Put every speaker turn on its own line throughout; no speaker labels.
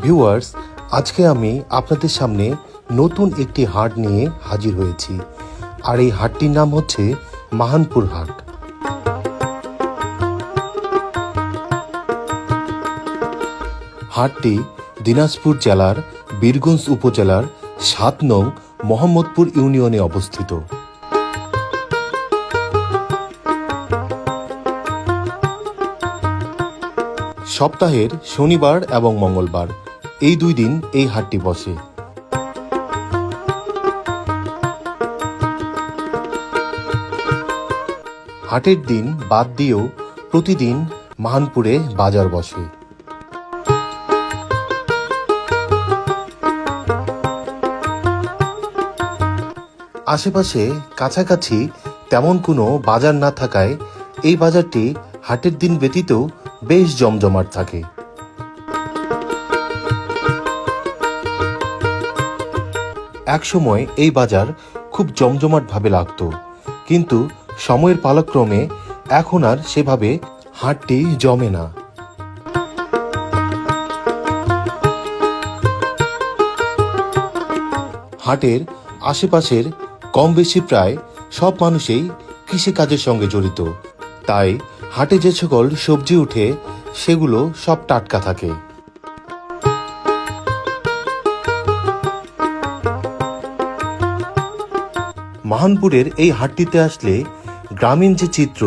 Viewers, আজকে আমি আপনাদের সামনে নতুন একটি হাট নিয়ে হাজির হয়েছি। আর এই হাটটির নাম হচ্ছে মাহানপুর হাট। হাটটি দিনাজপুর জেলার বীরগঞ্জ উপজেলার ৭ নং মোহাম্মদপুর ইউনিয়নে অবস্থিত। সপ্তাহের শনিবার এবং মঙ্গলবার এই ২ দিন এই হাটটি বসে। হাটের দিন বাদ দিয়েও প্রতিদিন মাহানপুরে বাজার বসে। আশেপাশে কাছাকাছি তেমন কোনো বাজার না থাকায় এই বাজারটি হাটের দিন ব্যতীত বেশ জমজমাট থাকে। একসময় এই বাজার খুব জমজমাটভাবে লাগতো, কিন্তু সময়ের পালাক্রমে এখন আর সেভাবে হাটটি জমে না। হাটের আশেপাশের কম বেশি প্রায় সব মানুষই কৃষিকাজের সঙ্গে জড়িত, তাই হাটে যে সকল সবজি উঠে সেগুলো সব টাটকা থাকে। মাহানপুরের এই হাটটিতে আসলে গ্রামীণ যে চিত্র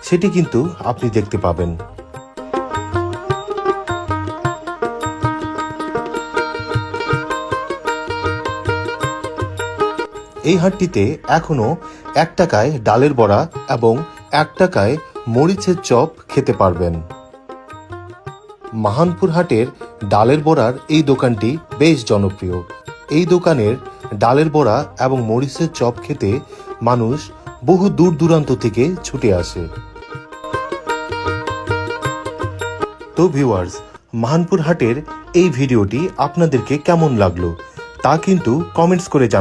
সেটি কিন্তু আপনি দেখতে পাবেন। এই হাটটিতে এখনো ১ টাকায় ডালের বড়া এবং ১ টাকায় মরিচের চপ খেতে পারবেন। মাহানপুর হাটের ডালের বড়ার এই দোকানটি বেশ জনপ্রিয়। এই দোকানের ডালের বড়া এবং মরিচের চপ খেতে মানুষ বহু দূর দূরান্ত থেকে ছুটে আসে। তো ভিউয়ার্স, মাহানপুর হাটের এই ভিডিওটি আপনাদেরকে কেমন লাগলো তা কিন্তু কমেন্টস করে জানান।